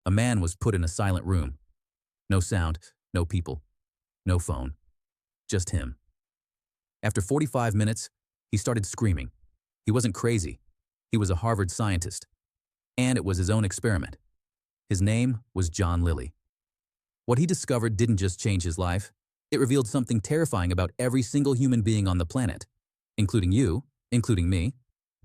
A man was put in a silent room. No sound, no people, no phone, just him. After 45 minutes, he started screaming. He wasn't crazy. He was a Harvard scientist. And it was his own experiment. His name was John Lilly. What he discovered didn't just change his life. It revealed something terrifying about every single human being on the planet, including you, including me.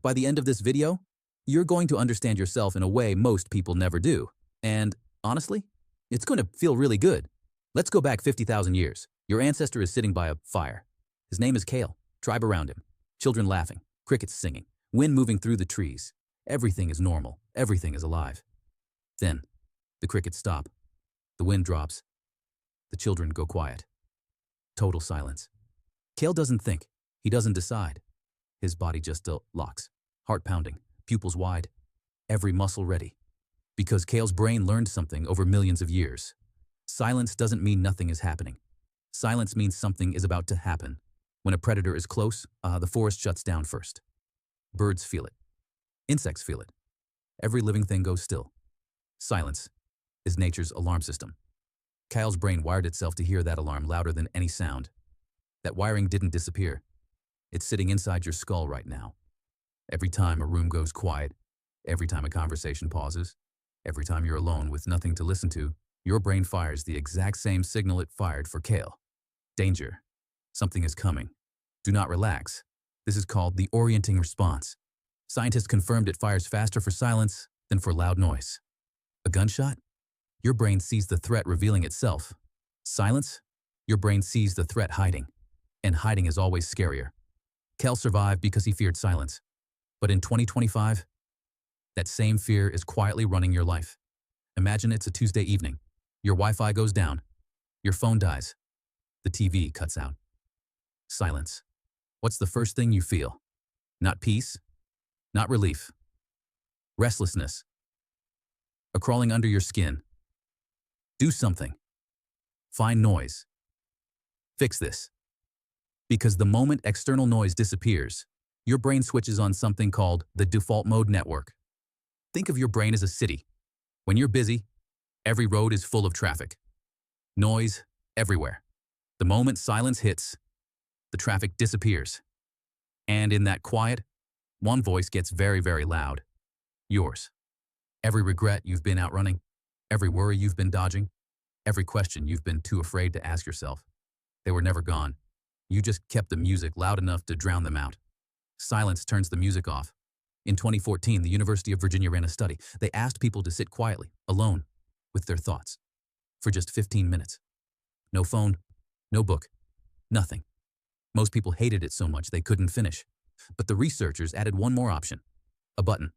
By the end of this video, you're going to understand yourself in a way most people never do. And honestly, it's going to feel really good. Let's go back 50,000 years. Your ancestor is sitting by a fire. His name is Kale. Tribe around him. Children laughing. Crickets singing. Wind moving through the trees. Everything is normal. Everything is alive. Then, the crickets stop. The wind drops. The children go quiet. Total silence. Kale doesn't think. He doesn't decide. His body just locks. Heart pounding. Pupils wide. Every muscle ready. Because Kale's brain learned something over millions of years. Silence doesn't mean nothing is happening. Silence means something is about to happen. When a predator is close, the forest shuts down first. Birds feel it. Insects feel it. Every living thing goes still. Silence is nature's alarm system. Kyle's brain wired itself to hear that alarm louder than any sound. That wiring didn't disappear. It's sitting inside your skull right now. Every time a room goes quiet, every time a conversation pauses, every time you're alone with nothing to listen to, your brain fires the exact same signal it fired for Kale. Danger. Something is coming. Do not relax. This is called the orienting response. Scientists confirmed it fires faster for silence than for loud noise. A gunshot? Your brain sees the threat revealing itself. Silence? Your brain sees the threat hiding. And hiding is always scarier. Kale survived because he feared silence. But in 2025, that same fear is quietly running your life. Imagine it's a Tuesday evening. Your Wi-Fi goes down. Your phone dies. The TV cuts out. Silence. What's the first thing you feel? Not peace, not relief. Restlessness. A crawling under your skin. Do something. Find noise. Fix this. Because the moment external noise disappears, your brain switches on something called the default mode network. Think of your brain as a city. When you're busy, every road is full of traffic. Noise everywhere. The moment silence hits, the traffic disappears. And in that quiet, one voice gets very, very loud. Yours. Every regret you've been outrunning, every worry you've been dodging, every question you've been too afraid to ask yourself. They were never gone. You just kept the music loud enough to drown them out. Silence turns the music off. In 2014, the University of Virginia ran a study. They asked people to sit quietly, alone, with their thoughts, for just 15 minutes. No phone, no book, nothing. Most people hated it so much they couldn't finish. But the researchers added one more option, a button.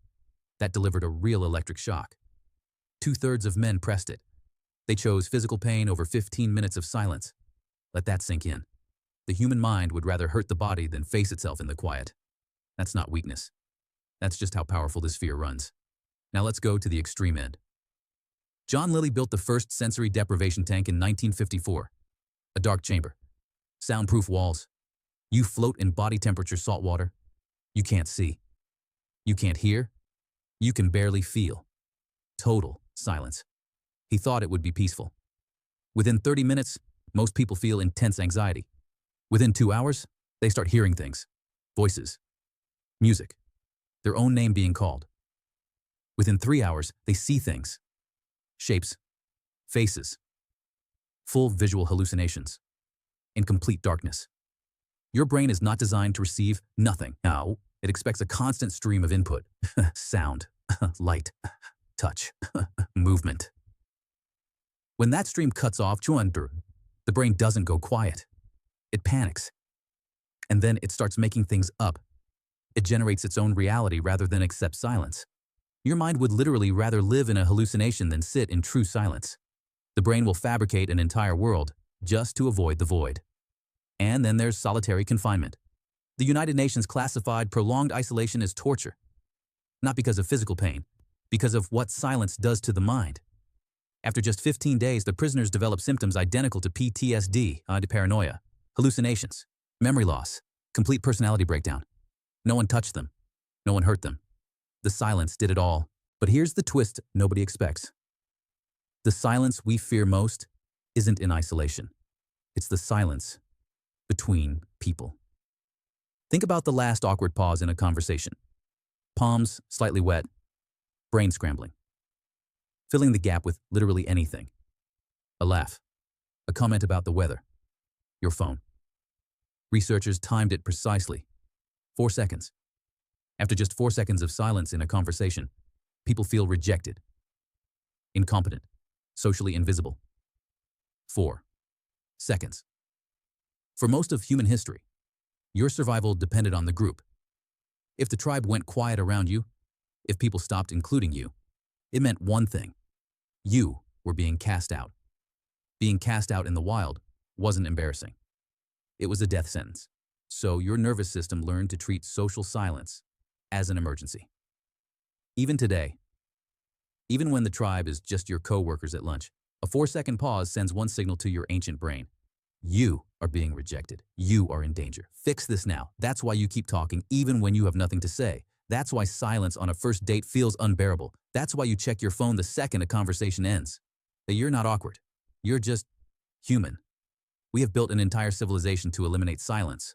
That delivered a real electric shock. 2/3 of men pressed it. They chose physical pain over 15 minutes of silence. Let that sink in. The human mind would rather hurt the body than face itself in the quiet. That's not weakness. That's just how powerful this fear runs. Now let's go to the extreme end. John Lilly built the first sensory deprivation tank in 1954. A dark chamber. Soundproof walls. You float in body temperature salt water. You can't see. You can't hear. You can barely feel. Total silence. He thought it would be peaceful. Within 30 minutes, most people feel intense anxiety. Within 2 hours, they start hearing things. Voices. Music. Their own name being called. Within 3 hours, they see things. Shapes. Faces. Full visual hallucinations. In complete darkness. Your brain is not designed to receive nothing. No, it expects a constant stream of input. Sound, light, touch, movement. When that stream cuts off, the brain doesn't go quiet. It panics. And then it starts making things up. It generates its own reality rather than accept silence. Your mind would literally rather live in a hallucination than sit in true silence. The brain will fabricate an entire world just to avoid the void. And then there's solitary confinement. The United Nations classified prolonged isolation as torture. Not because of physical pain, because of what silence does to the mind. After just 15 days, the prisoners develop symptoms identical to PTSD, to paranoia, hallucinations, memory loss, complete personality breakdown. No one touched them. No one hurt them. The silence did it all. But here's the twist nobody expects. The silence we fear most isn't in isolation. It's the silence between people. Think about the last awkward pause in a conversation. Palms slightly wet, brain scrambling. Filling the gap with literally anything. A laugh, a comment about the weather, your phone. Researchers timed it precisely. 4 seconds. After just 4 seconds of silence in a conversation, people feel rejected, incompetent, socially invisible. 4 seconds. For most of human history, your survival depended on the group. If the tribe went quiet around you, if people stopped including you, it meant one thing. You were being cast out. Being cast out in the wild wasn't embarrassing. It was a death sentence. So your nervous system learned to treat social silence as an emergency. Even today, even when the tribe is just your co-workers at lunch, a 4-second pause sends one signal to your ancient brain. You are being rejected. You are in danger. Fix this now. That's why you keep talking even when you have nothing to say. That's why silence on a first date feels unbearable. That's why you check your phone the second a conversation ends. That you're not awkward. You're just human. We have built an entire civilization to eliminate silence.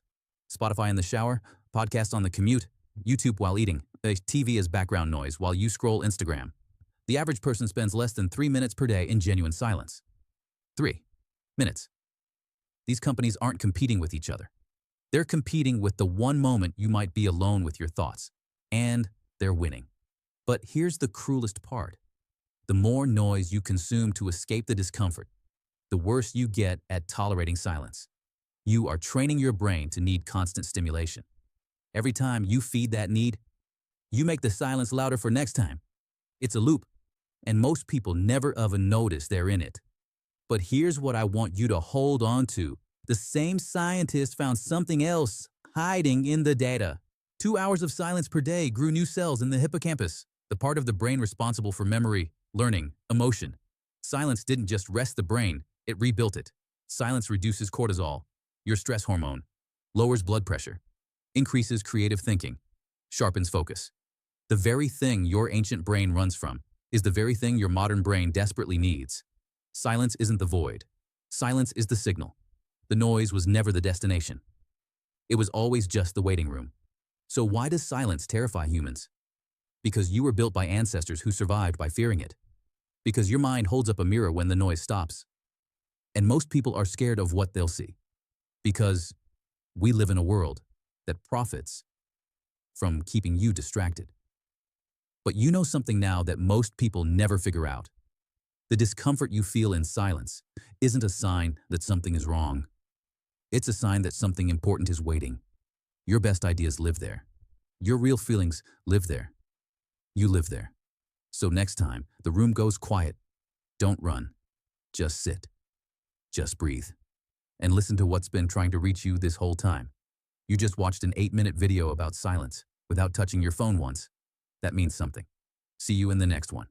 Spotify in the shower, podcast on the commute, YouTube while eating, TV as background noise while you scroll Instagram. The average person spends less than 3 minutes per day in genuine silence. 3 minutes. These companies aren't competing with each other. They're competing with the one moment you might be alone with your thoughts. And they're winning. But here's the cruelest part. The more noise you consume to escape the discomfort, the worse you get at tolerating silence. You are training your brain to need constant stimulation. Every time you feed that need, you make the silence louder for next time. It's a loop, and most people never even notice they're in it. But here's what I want you to hold on to. The same scientist found something else hiding in the data. 2 hours of silence per day grew new cells in the hippocampus, the part of the brain responsible for memory, learning, emotion. Silence didn't just rest the brain, it rebuilt it. Silence reduces cortisol, your stress hormone, lowers blood pressure, increases creative thinking, sharpens focus. The very thing your ancient brain runs from is the very thing your modern brain desperately needs. Silence isn't the void. Silence is the signal. The noise was never the destination. It was always just the waiting room. So why does silence terrify humans? Because you were built by ancestors who survived by fearing it. Because your mind holds up a mirror when the noise stops. And most people are scared of what they'll see. Because we live in a world that profits from keeping you distracted. But you know something now that most people never figure out. The discomfort you feel in silence isn't a sign that something is wrong. It's a sign that something important is waiting. Your best ideas live there. Your real feelings live there. You live there. So next time the room goes quiet, don't run. Just sit. Just breathe. And listen to what's been trying to reach you this whole time. You just watched an 8-minute video about silence without touching your phone once. That means something. See you in the next one.